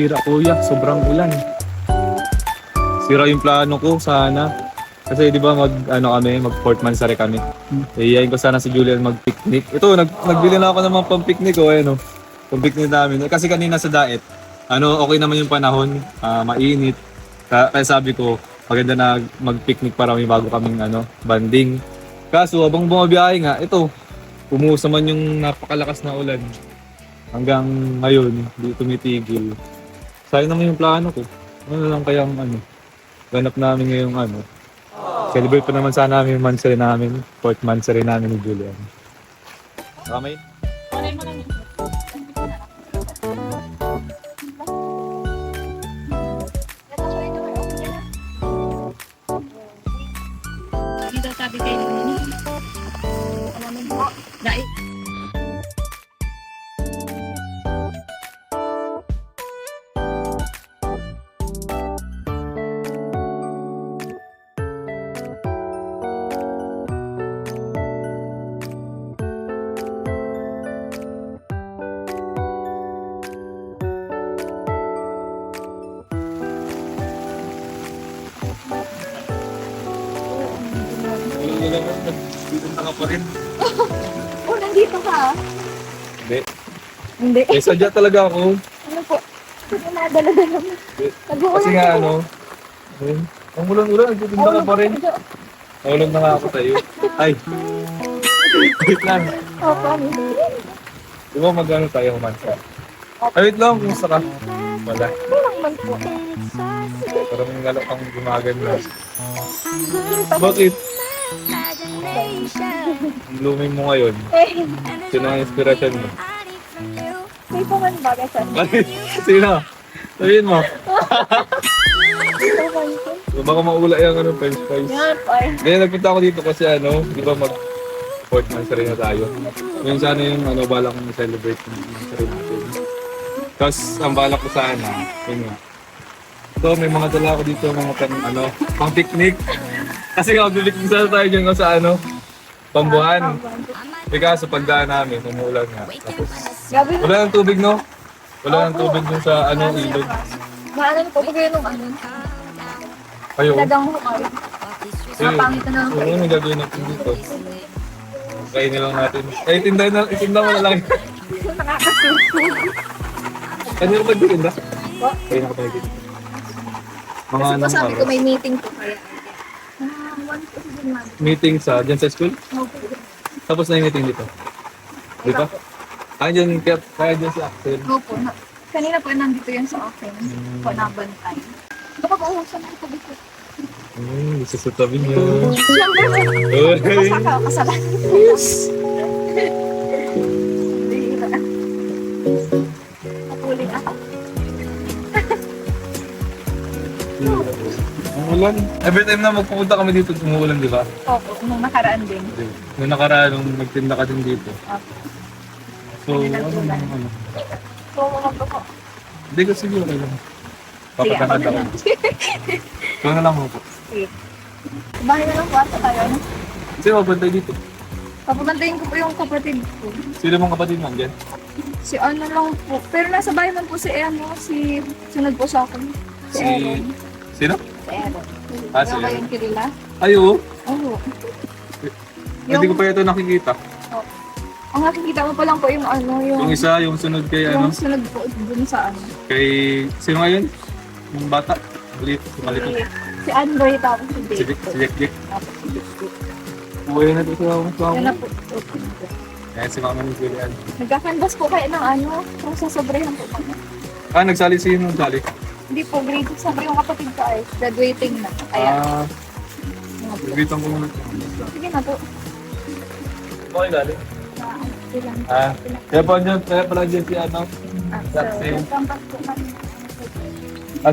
nasira kuya, sobrang ulan. Sira yung plano ko sana. Kasi di ba mag 4th Mansari kami. Iyayin ko sana si Julian mag-picnic. Ito, nagbili na ako ng mga pang-picnic pang-picnic namin. Kasi kanina sa diet, okay naman yung panahon, mainit. Kaya sabi ko, maganda na mag-picnic para may bago kaming banding. Kaso habang bumabiyahe nga, ito, umuus naman yung napakalakas na ulan. Hanggang ngayon, hindi tumitigil. Sayang naman yung plano ko. Ano lang kayang ganap namin ngayong celebrate pa naman sana namin yung mansari namin, 4th Mansari namin ni Julian. Kamay? Dito sabi kayo nini. Dai. Dito ka pa rin. Oh, nandito ka. Hindi. Hindi. Sadya talaga ako. Ano po? Sige na, dala-dala mo. Kasi nga ang ulan-ulan, nagtitinda ka pa rin. Naulog na nga ako sa'yo. Ay. Wait lang. Opo. Di ba mag-ano tayo, Mansa? Ay, wait lang, kumusta ka? Wala. Walang man po. Parang ngalak kang gumaganda. Bakit? Ang blooming mo ngayon. Sino ang inspirasyon mo? May paman baga sa Bakit? Sino? Sabihin mo. Baka maula yung french fries. Yan, ay. Ngayon nagpunta ako dito kasi di ba mag 4th Mansari na tayo. Yung sana yung balak kong celebrate ng Mansari natin. Tapos ang balak ko sana, yun nga. So may mga dala ako dito, mga pang picnic. Kasi nga mag-picnic sana tayo dyan sa Pambuhan. Kaya sa pagdaan namin, umuulan nga. Tapos Gabi na. wala ng tubig, no? Wala ng tubig dun sa ilog. Maanan po, pag yun Kayo. Talagang hukay. Napangit na lang. Oo, may gagawin natin dito. Kainin lang natin. Itinda mo na lang. Nakakasuso. Kanina ka nagtitinda? Po? Kanina ka nagtitinda. Mga Kasi po sabi ko oras? may meeting po kaya. One po sa Jumad. Meeting dyan sa school? Okay. Tapos na yung meeting dito. Di ba? Kaya dyan si Axel. Opo. Kanina po nandito yan sa akin. Po nabantay. Kapag uusan ako po dito. Isa sa tabi niya. Siyempre po. Uy! Kasaka, kasalan. Napuling ako. Ang ulan. Every time na magpupunta kami dito, umuulan, di ba? Opo, nung nakaraan din. Nung nakaraan, nung nagtinda ka din dito. Opo. So, So, mga po. Hindi ko sige, okay lang. Sige, ako Papatangad na ako. lang. Ikaw na lang mo po. Sige. Bahay na lang po ata tayo, ano? Sino mabantay dito? Papabantayin ko po yung kapatid ko. Sino mong kapatid nandiyan? Si ano lang po. Pero nasa bahay man po si si sunod po sa akin. Si Aaron. Sino? Si Aaron. Si Yung Aaron. kayong kilala? Ay, oo. Oo. Hindi ko pa ito nakikita. Ang nakikita mo pa lang po yung Yung isa, yung sunod kay yung sunod po dun sa kay, sino ngayon? Yung bata? Maliit, maliit. Si Android tapos si Si Dave. Jack. Tapos si Dave. Uwi na dito sa Yan na mga. po. Ayan si Mama ni Julian. Nagkakanvas po kayo ng kung sasobrahan po kami. Nagsali sino nagsali? Hindi po, grade 6 sabi yung kapatid ko ay graduating na. Kaya, Nagbitan ko muna. sige na po. Okay, galing. Ilang. Kaya pala dyan si Jackson. Nagkakanvas po kami.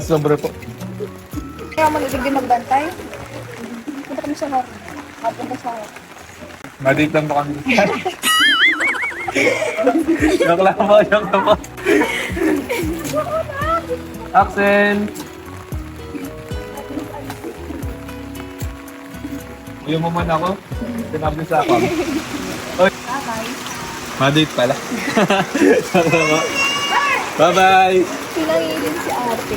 Sobre po. Kaya maligid din magbantay. Punta kami sa Hor. Punta sa Hor. Madate lang po kami. Joke lang po. Axel! Uyo mo man ako. Sinabi sa ako. Bye-bye. Madate pala. Bye-bye! Pinangilin si ate.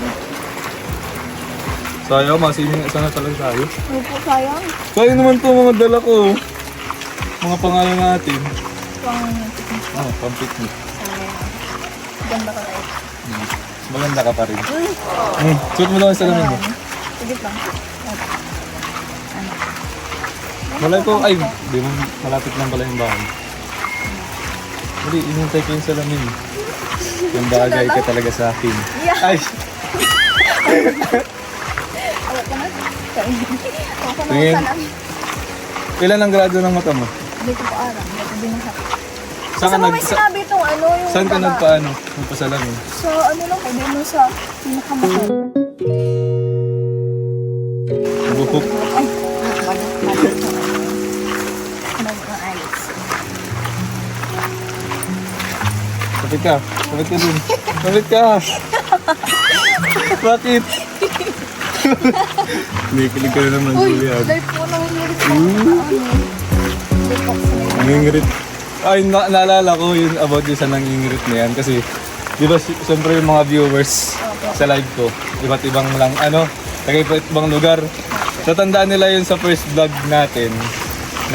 Sayang, masining isa na talaga tayo. Ano po sayang? Sayang naman to mga dala ko. Mga pangalan natin. Pang... Pang picnic. sayang. Ganda ka rin. Maganda ka pa rin. Suot mo lang ang salamin mo. Sige pa. Malay ko, ay, di mo malapit lang pala yung bahay. Hindi, inintay ko yung salamin. Yung bagay ka talaga sa akin. Yeah. Ay! Awa ka na. Awa ka na Tingin. sa namin. Kailan ang grado ng mata mo? Hindi ko pa alam. Hindi na sa... Saan ka, Saan mo may sinabi itong ano? Yung saan ka baba? nagpaano? Nagpasalamin? Sa ano lang, hindi mo sa pinakamahal. Bukok. Ay, ayos. Kapit ka. Kapit ka din. Kapit ka. Bakit? Kinikilig ka na naman, Uy, Julian. dahil po nangingirit ko. Dahil po sa may... Nangingirit. Ay, naalala ko yun about yung sa nangingirit na yan. Kasi, di ba, siyempre yung mga viewers sa live ko, iba't ibang lang, taga iba't ibang lugar. Tatandaan nila yun sa first vlog natin,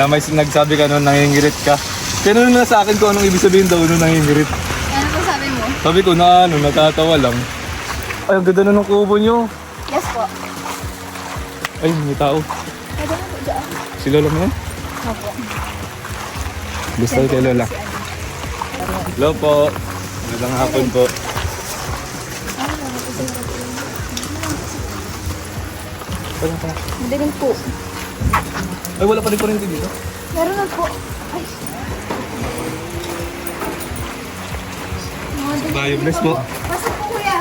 na may nagsabi ka nung nangingirit ka. Tinanong na sa akin kung anong ibig sabihin daw nung nangingirit. Ano po sabi mo? Sabi ko na natatawa lang. Ay, ang ganda na ng kubo nyo. Yes po. Ay, may tao. Pwede na po dyan. Si Lola mo yan? Opo. Gusto kay Lola. Hello po. Magandang hapon po. Hindi rin po. Ay, wala pa rin kuryente dito. Meron na po. Ay. Bye, bless po. Pasok po kuya.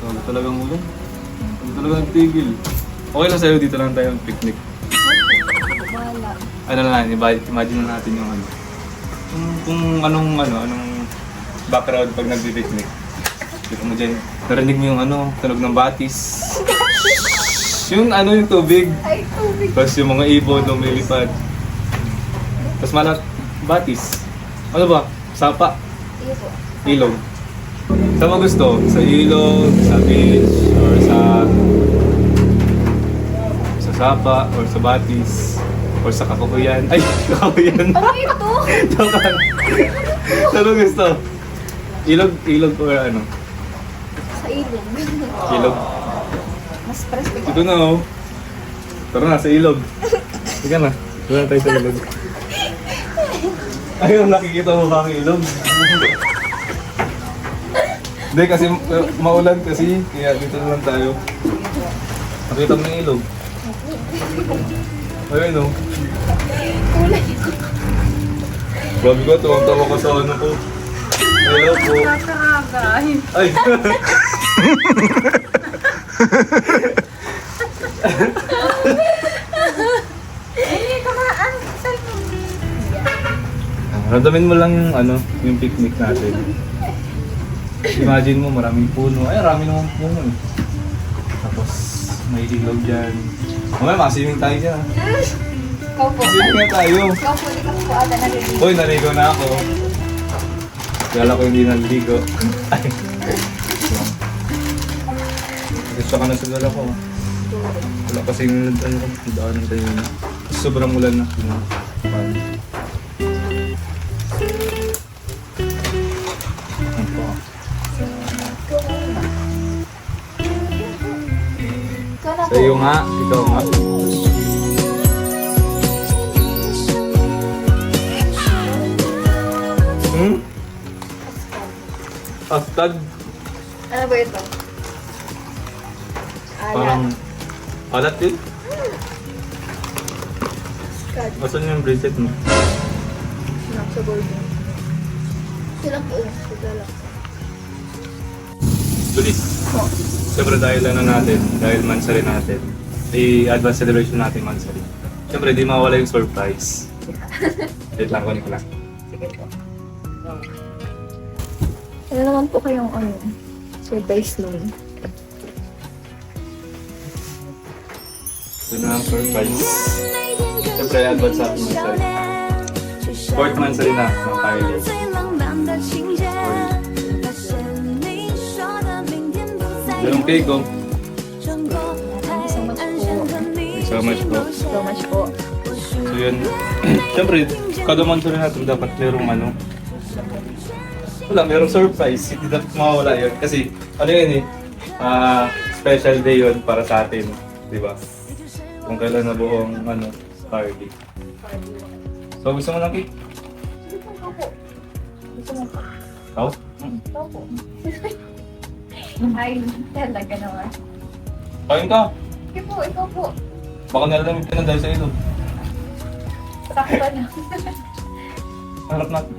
Wala talagang ulan. Wala talagang tigil. Okay lang sa'yo, dito lang tayo picnic. Wala. Ano lang, imagine na natin yung kung anong background pag nagbi-picnic. Dito mo dyan, narinig mo yung tunog ng batis. Yung yung tubig. Ay, tubig. Tapos yung mga ibon lumilipad. Tapos batis. Ano ba? Sapa. Iyo po. Ilog. Saan mo gusto? Sa ilog, sa beach, or sa sapa, or sa batis, or sa kakukuyan. Ay, kakukuyan. Ano ito? Joke lang. Saan mo gusto? Ilog or Sa ilog. Ilog. Mas presko po. Ito na oh. Tara na, sa ilog. Sige na. Doon na tayo sa ilog. Ayun, nakikita mo ba ang ilog? Hindi, kasi maulan kasi, kaya dito na lang tayo. Nakita mo yung ilog. Ayun oh. Kulay. Grabe ko, tuwang-tawa ko sa ko. Hello po. Nakakagay. Ay! Kamaan. Cellphone. Ramdamin mo lang yung picnic natin. Imagine mo, maraming puno. Ay, marami namang puno eh. Tapos, may ilog dyan. Mamaya, makasiming tayo dyan. Ikaw po. Swimming nga tayo. Ikaw po, di ka po ata naliligo. Uy, naligo na ako. Kala ko hindi naligo. Ay. Gusto ka na sa dala ko. Wala kasing daanan tayo na. Sobrang ulan na. Sa iyo nga, ikaw nga. Astag? Ano ba ito? Parang alat yun? Kad. Asan yung bracelet mo? Sinap sa golden. Sinap po. Sigala. Bilis. Siyempre dahil dahil mansari natin, i-advance celebration natin mansari. Siyempre di mawala yung surprise. Wait lang, kunin ko lang. Sige po. Ano naman po kayong surprise nun? Ito na ang surprise. Siyempre advance sa ating mansari. Fourth mansari na ng Thailand. Yung cake, oh. So much po. Thank you so much po. So much po. So yun. Siyempre, kada month rin natin dapat merong ano. Wala, merong surprise. Hindi dapat mawawala yun. Kasi, ano yun eh, special day yun para sa atin. Di ba? Kung kailan na buong ano, party. So, gusto mo ng cake? Gusto mo po. Gusto mo po. Ikaw? Ikaw po. Ay, talaga naman. Kain ka. Sige po, ikaw po. Baka nalalamig ka na dahil sa ilo. Sakto na. Harap natin.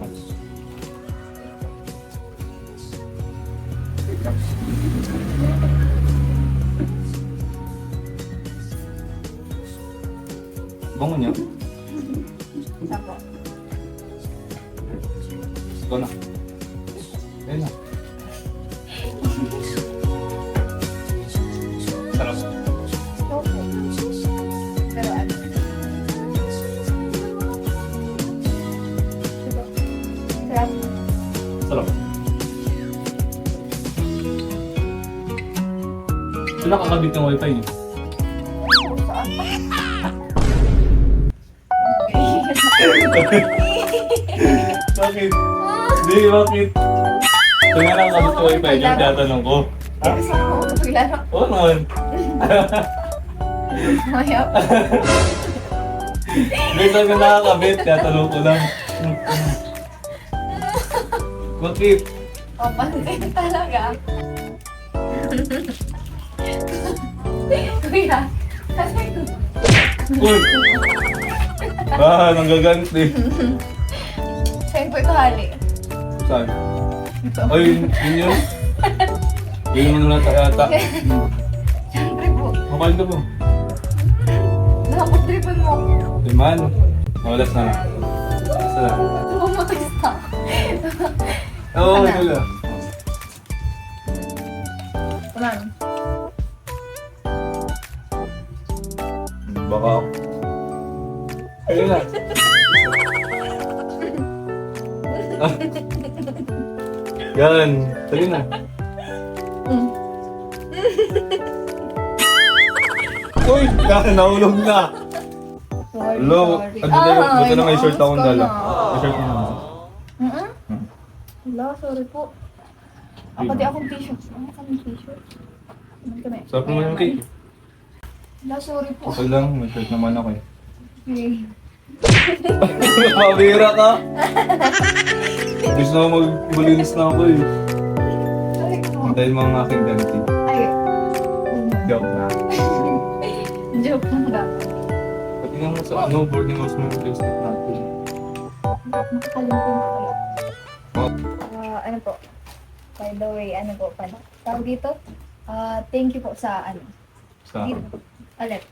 Bango niya. Isa po. Ito na. Ayun na. Sarap. Ikaw po. Pero ano? Diba? Sarap. Sarap. Sila kakabit ng wifi niyo. Saan? Bakit? Hindi, bakit? Kaya nga nakakabit ng wifi niyo, tatanong ko. Ha? Gusto mo maglaro? Oo naman. Maya po. Hindi, sabi ko nakakabit, tatanong ko lang. Bakit? O, pansin talaga. Kuya, kasi Uy! Nanggaganti. sa'yo po ito hali. Saan? Ito. Ay, yun yun. Yun mo na yata. Siyempre po. Makain ka po. Nakapag-tripan mo. Liman. Mawalas na lang. Basta lang. Bumagsta. Oo, Ano? wala. Kuman. Baka ako. Ayun na. Yan. Sige na. Uy! Nahulog na. Sorry, Hello. sorry. Buti na may short akong ikaw dala. na. May short na naman. Wala, sorry po. Ako di akong t-shirt. Ano kami t-shirt? Ano kami? Sarap naman yung cake. Wala, sorry po. Okay lang, may shirt naman ako eh. Okay. Mabira ka! Gusto na maglinis na ako eh. Sorry po. Dahil mga aking ganti. Ay. Joke na. Joke lang dapat. Pati nga mo sa boarding house mo yung place natin. Nakakalimutan ko kayo. Oh. Ano po? By the way, ano po pala? Tawag dito? Thank you po sa ano? Sa Ulit.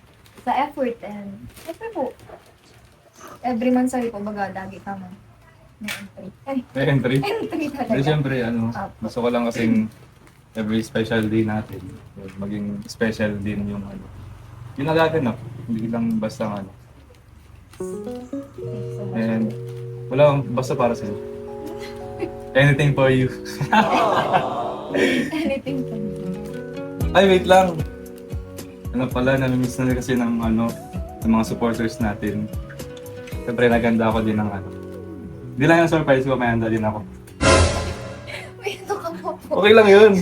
Sa effort and siyempre po. Every month sorry po, baga dagi tama. May entry. Ay, may entry. entry Hindi, talaga. siyempre, Apo. gusto ko lang kasing every special day natin, maging special din yung yung nagaganap. Hindi lang basta ano. Thank you so much. And wala, basta para sa'yo. Anything for you. Anything po. Ay, wait lang. Ano pala, namimiss na kasi ng ng mga supporters natin. Siyempre, naganda ako din ng Hindi lang yung surprise ko, may handa din ako. May ito ka po. Okay lang yun.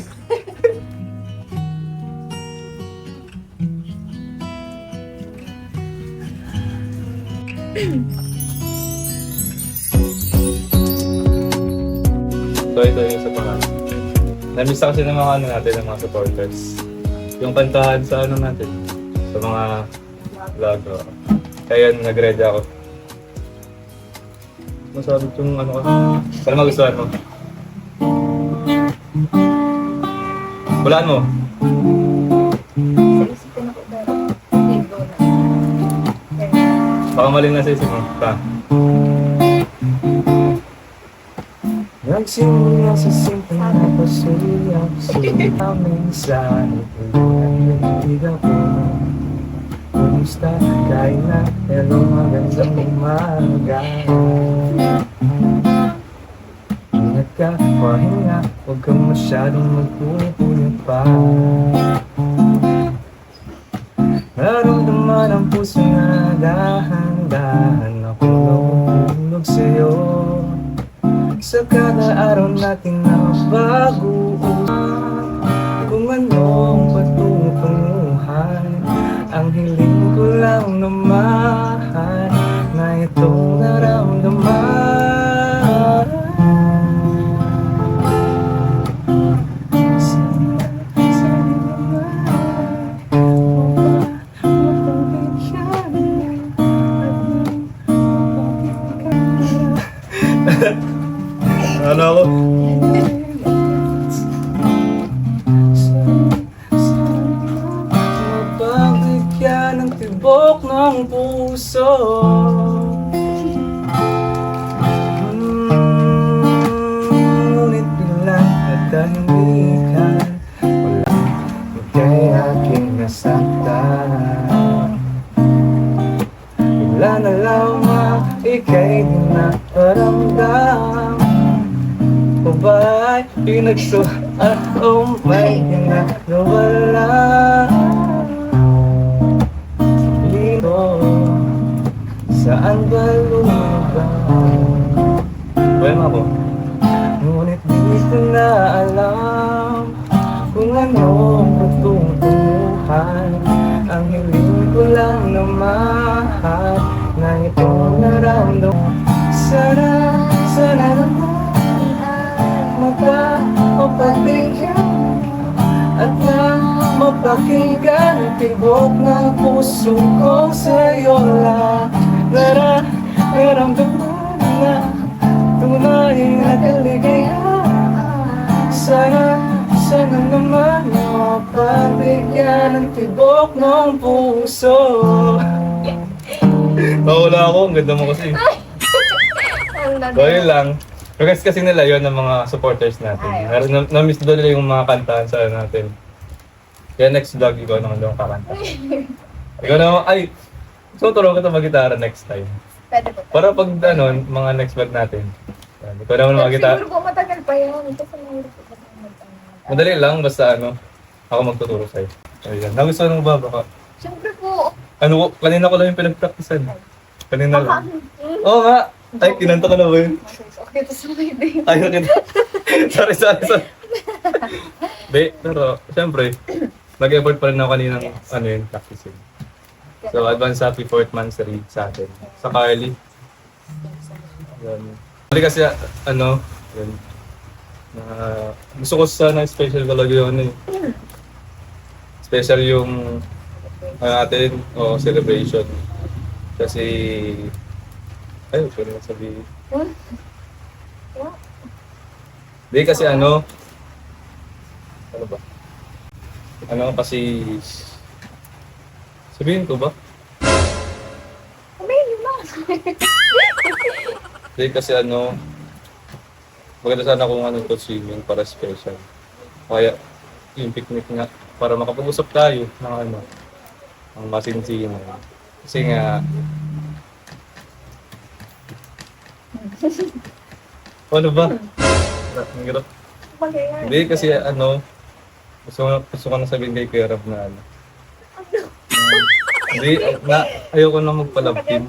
So ito yung sa pangalan. Namiss kasi ng mga natin, ng mga supporters. Yung kantahan sa natin, sa mga vlog. Kaya nag-ready ako. Masabi itong ko. Sana magustuhan mo. Hulaan mo. Sa isip ko na po dahil. Okay, go na. Okay. Baka mali na sa isip mo. Pa. Nagsimula sa simple na pasulap sa aming sanay Pagkakilig ako Kumusta? Kain na? Hello, magandang umaga Ingat ka, pahinga, huwag kang masyadong magpupuyat pa. Naramdaman ang puso na dahan-dahan akong nahulog sa'yo. Sa kada araw natin na baguhan, kung anong patutunguhan, ang hiling ko lang naman na itong naramdaman. Ano ako? Mapagbigyan ng tibok ng puso. Ngunit bilang katahimikan, walang ika'y aking nasaktan. Wala na lamang ika'y di naparamdam. O ba'y pinagso at may ginagawala? Lino, saan ba lumabang? Bueno ako. Ngunit di ko na alam kung anong patutunguhan. Ang hiling ko lang naman na itong naramdaman. Sana naman mapapabigyan at na mapakinggan ang tibok ng puso ko sa'yo lang. Naramdaman na tunay na kaligayahan. Sana naman mapabigyan ang tibok ng puso. Mawala ako, ang ganda mo kasi. So yun lang. Request kasi nila yun ng mga supporters natin. Na-miss doon nila yung mga kantahan sa natin. Kaya next vlog, ikaw naman daw kakanta. Ikaw naman, ay! So tulungan kita mag-gitara next time. Pwede po. Para pag ano, mga next vlog natin. Yan, ikaw naman mag-gitara. Siguro po matagal pa yun. Kasi mahirap po kasi Madali lang, basta ano, ako magtuturo sa'yo. Ayan. Nagustuhan mo ba baka? Siyempre po. Ano, kanina ko lang yung pinag-practicean. Kanina lang. Oo nga! Ay, kinanta ka na ba yun? Okay, tapos may day. Ay, nakita. sorry. Pero, syempre, nag-effort pa rin ako kaninang, ano yun, practicing. So, advance happy 4th monthsary sa atin. Sa Carly. Yan. Kasi kasi, ano, yun. Gusto ko sana special talaga yun eh. Special yung, atin, celebration. Kasi, ay, pwede na sabihin. Hindi kasi ano ba? Ano kasi, sabihin ko ba? Sabihin mo. Hindi kasi ano, maganda sana kung ano to swimming para special. Kaya yung picnic nga, para makapag-usap tayo ng ano, ang masinsinan. Kasi nga, ano ba? Ang hirap. Hindi kasi ano, gusto ko na sabihin kay Kuya Rab na ano. Hindi, ayoko na magpalabtin.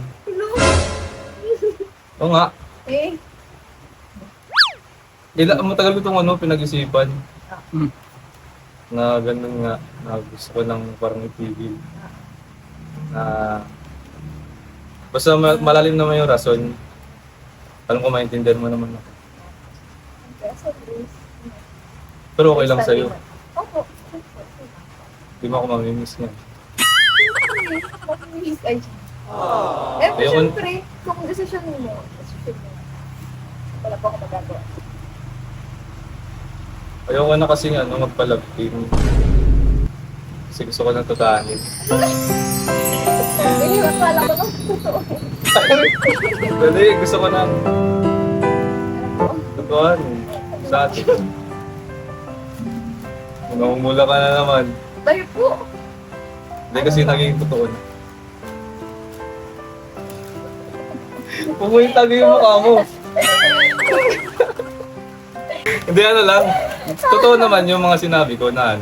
Oo nga. Eh, Matagal ko itong ano, pinag-isipan. Na ganun nga, na gusto ko ng parang itigil. Na basta malalim naman yung rason. Alam ko maintindihan mo naman ako. Pero okay lang sa'yo. Opo. Di mo ako mamimiss niya. Ay. Eh, Ayoko- siyempre, kung desisyon mo, wala po ako magagawa. Ayoko na kasi ano, magpalabtin. Kasi gusto ko nang tutahanin. Hindi, akala ko lang totoo. Dali, gusto ko nang tutuhanin sa atin. Namumula ka na naman. Tayo po. Hindi kasi naging totoo na. Huwag mo yung tagay yung mukha mo. Hindi, ano lang. Totoo naman yung mga sinabi ko na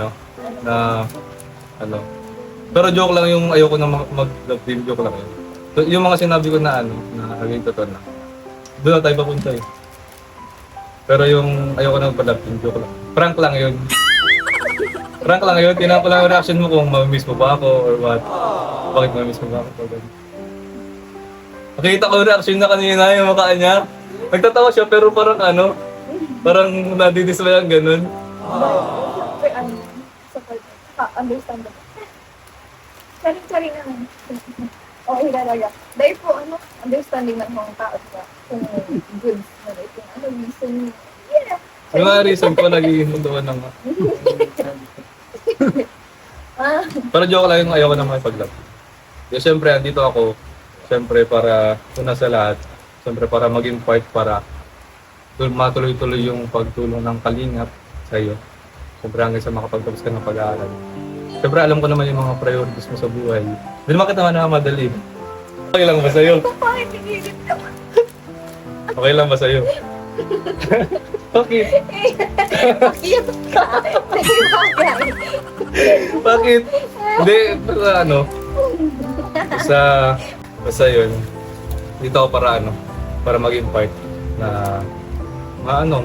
Pero joke lang yung ayoko na mag-love team, joke lang yun. So, yung mga sinabi ko na na aging totoo na. Doon na tayo papunta eh. Pero yung ayoko na mag-love team, joke lang. Prank lang yun. Prank lang yun. Tinanong ko lang yung reaction mo kung mamimiss mo ba ako or what. Bakit mamimiss mo ba ako? Nakita ko yung reaction na kanina yung mukha niya. Nagtatawa siya pero parang parang nadidisplay ang ganun. Siyempre, support. Understandable. Charing-charing naman. Oo, hilalaga. Dahil po, understanding ng mga tao ba? Kung goods na rin. Kung reason niya. Yeah. Yung mga reason ko, nag-iintunduan na nga. Pero joke lang yung ayoko na makipag-love. Kasi syempre, andito ako. Syempre, para una sa lahat. Syempre, para maging part para matuloy-tuloy yung pagtulong ng kalingap sa'yo. Syempre, hanggang sa makapagtapos ka ng pag-aaral. Syempre, alam ko naman yung mga priorities mo sa buhay. Hindi naman kita madali. Okay lang ba sa'yo? Bakit hinihilit naman? Okay lang ba sa'yo? Bakit? Bakit ka? Nahibagay. Bakit? Hindi, basta yun. Dito ako para maging part na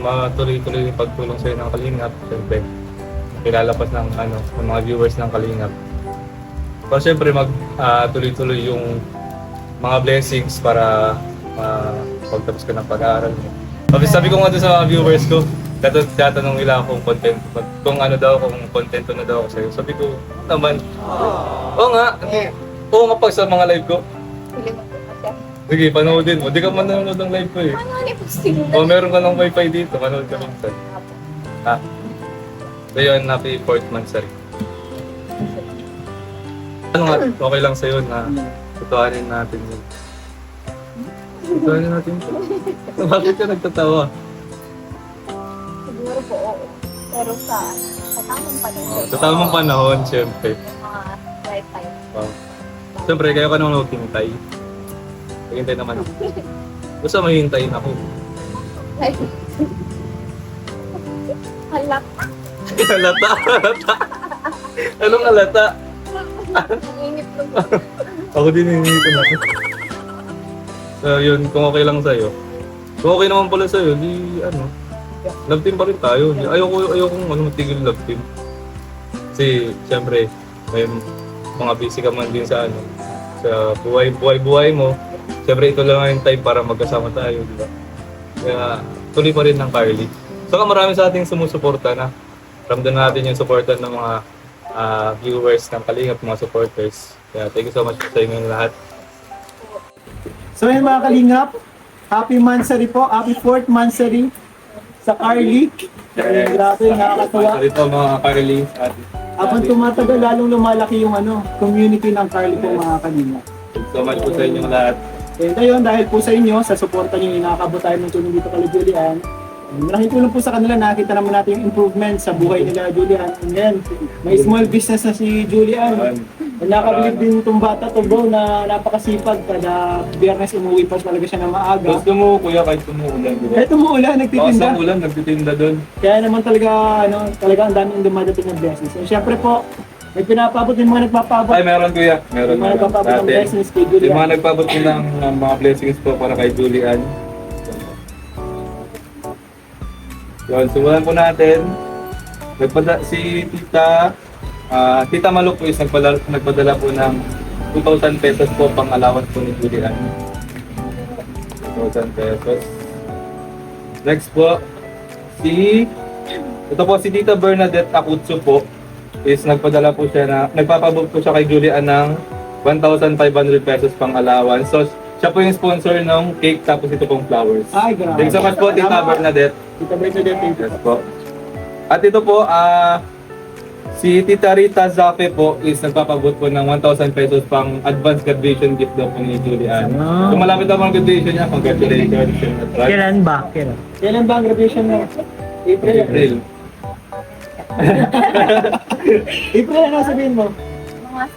matuloy-tuloy yung pagtulong sa'yo ng kalingap. Siyempre, kilalapas ng mga viewers ng kalingap. Pero siyempre, tuloy-tuloy yung mga blessings para pagtapos ka ng pag-aaral mo. Sabi ko nga doon sa mga viewers ko, tatanong nila kung content, kung contento na daw ako sa'yo. Sabi ko, naman, oo nga pag sa mga live ko. Huli mo po kasi. Sige, panoodin mo. Di ka man nanonood ng live ko eh. Ano ni posting na? O meron ka ng wifi dito, manood ka minsan. So yun, happy 4th monthsary. Okay lang sa'yo na tutuhanin natin yun. Tutuhanin natin yun. Bakit ka nagtatawa? Siguro po, oo. Pero sa tamang panahon. Sa tamang panahon, syempre. Mga right time. Siyempre, kaya ka naman maghintay. Maghintay naman ako. Basta mahihintayin ako. Like, halak. Halata. Anong halata? Ang init lang po. Ako din hinihintay na. So yun, kung okay lang sa'yo. Kung okay naman pala sa'yo, love team pa rin tayo. Ayokong matigil love team. Kasi, siyempre, may mga busy ka man din sa sa buhay mo. Siyempre, ito lang yung time para magkasama tayo, di ba? Kaya, tuloy pa rin ng Carly. Saka marami sa ating sumusuporta na. Ramdam natin yung supportan ng mga viewers ng Kalingap, mga supporters. Kaya, thank you so much sa inyong lahat. So yun mga Kalingap, happy monthsary po, happy 4th monthsary sa Carly. Grabe, nakakatuwa. Ito mga Carly. Habang tumatagal, lalong lumalaki yung community ng Carly po mga Kalingap. Thank you so much po sa inyong lahat. And ayun, dahil po sa inyo, sa suporta nyo, inakabot tayo ng tulong dito kay Julian. Malaking tulong po sa kanila, nakita naman natin yung improvement sa buhay nila Julian. And then, may small business na si Julian. Nakakabilib din itong bata to bro na napakasipag. Kada biyernes umuwi pa talaga siya na maaga. Gusto mo kuya kahit tumuulan, di ba? Kahit umuulan, nagtitinda. Sa ulan, nagtitinda doon. Kaya naman talaga, talaga ang daming dumadating ng blessings. And syempre po, may pinapabot yung mga nagpapabot. Ay, meron kuya. Meron. Yung mga nagpapabot ng blessings kay Julian. Yung mga nagpabot din ng mga blessings po para kay Julian. Yun, simulan po natin. Si Tita Maluk po is nagpadala po ng 2,000 pesos po pang allowance po ni Julian. 2,000 pesos. Next po, ito po si Tita Bernadette Acutso po is nagpapabot po siya kay Julian ng 1,500 pesos pang allowance. So, siya po yung sponsor ng cake tapos ito pong flowers. Ay, grabe. Thanks so much po, Tita Bernadette. Tita Bernadette, thank you. Yes po. At ito po, si Tita Rita Zape po is nagpapabot po ng 1,000 pesos pang advance graduation gift daw po ni Julian. So malapit na ang graduation niya, congratulations. Kailan ba? Kailan ba ang graduation mo? April. April, ano sabihin mo? Mga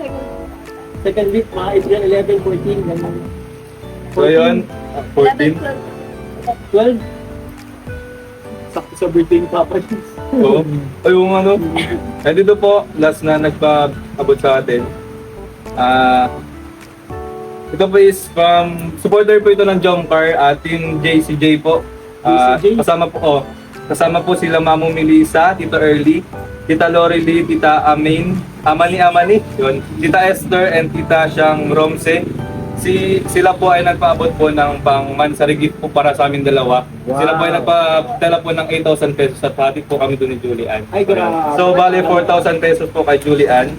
Second week, mga April 11, 14, ganun. So yun, 14. 12? sa birthday ni Papa Dins. Oo. O yung ano, dito po, last na nagpa-abot sa atin. Ito po is from, supporter po ito ng Jomcar, Team JCJ po. JCJ? Kasama po sila Mamo Melissa, Tito Early, Tita Lori Lee, Tita Amani, yun, Tita Esther, and Tita Siyang Romse. Sila po ay nagpaabot po ng pang mansari gift po para sa amin dalawa. Wow. Sila po ay nagpadala po ng 8,000 pesos at hati po kami doon ni Julian. Ay, grabe. So, bali 4,000 pesos po kay Julian.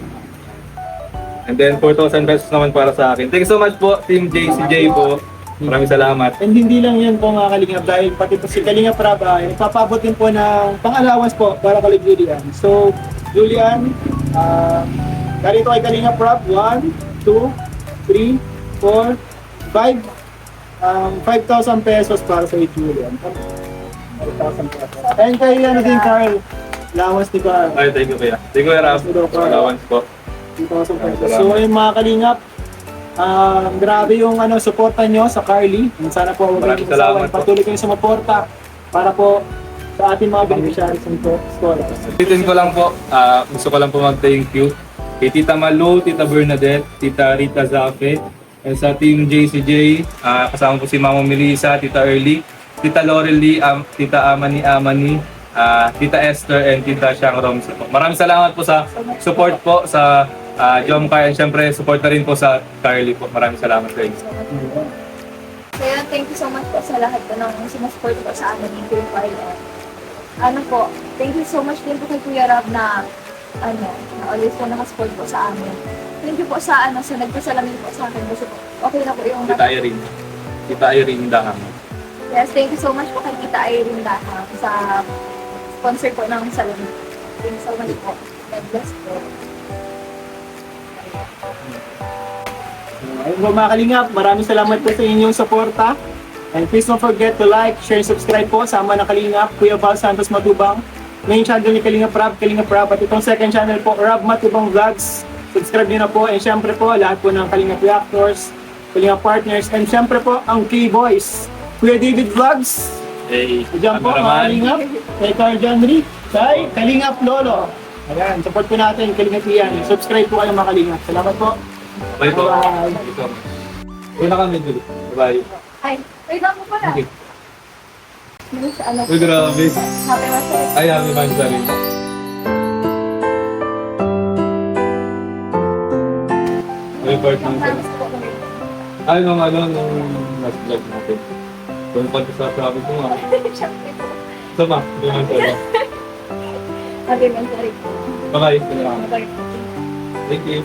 And then 4,000 pesos naman para sa akin. Thank you so much po, Team JCJ po. Maraming salamat. And hindi lang yan po mga Kalingap dahil pati po si Kalingap Rab ay nagpapabot din po ng pang-allowance po para kay Julian. So, Julian, narito kay Kalingap Rab, 1, 2, 3, 4, 5, 5,000 pesos para sa Julian. 5,000 pesos. And kay ano din Carl, allowance ni Carl. Ay, thank you kuya. Thank you kuya Rab. Allowance po. 2,000 pesos. So, yung mga Kalingap, grabe yung suporta nyo sa Carly. Sana po huwag Maraming kayong salamat masawa. po. Patuloy kayong sumuporta para po sa ating mga beneficiaries ng scholars. Ulitin ko lang po, gusto ko lang po mag-thank you kay Tita Malu, Tita Bernadette, Tita Rita Zafe, and sa Team JCJ, kasama po si Mama Melissa, Tita Early, Tita Lorely, Tita Amani, Tita Esther, and Tita Siyang Romse po. Maraming salamat po sa support po sa Jomcar, and syempre support na rin po sa Carly po. Maraming salamat sa inyo. Kaya thank you so much po sa lahat po ng sinasupport po sa amin ni Kuya Carlo. Thank you so much din po kay Kuya Rab na always po nakasupport po sa amin. Thank you po sa sa nagpasalamin po sa akin kasi po okay na po yung Tita Irene Dahang. Yes, thank you so much po kay Tita Irene Dahang sa sponsor po ng salamin. Thank you so much po. God bless po. Ayun po mga Kalingap, maraming salamat po sa inyong suporta. And please don't forget to like, share, and subscribe po sa Ama ng Kalingap, Kuya Val Santos Matubang, main channel ni Kalingap Rab, at itong second channel po, Rab Matubang Vlogs. Subscribe nyo na po, and syempre po, lahat po ng Kalingap Reactors, Kalingap Partners, and syempre po, ang K-Boys, Kuya David Vlogs. Hey, Diyan po, mga Kalingap, kay Carl Janry, kay Kalingap Lolo. Ayan, support po natin, Kalingap Ian. Subscribe po kayo mga Kalingap. Salamat po. Bye po. Bye. Thank you so much. Uy na kami, Julie. Bye. Ay, wait lang po pala. Okay. Happy Uy, grabe. birthday. Ay, happy Mansari. Happy birthday, Yung Mansari. promise ko po kami. Ay, nung last vlog natin. Kung pati sa sabi ko nga. Siyempre po. Sama, happy Mansari. Happy birthday po. Bye-bye. Bye. Thank you.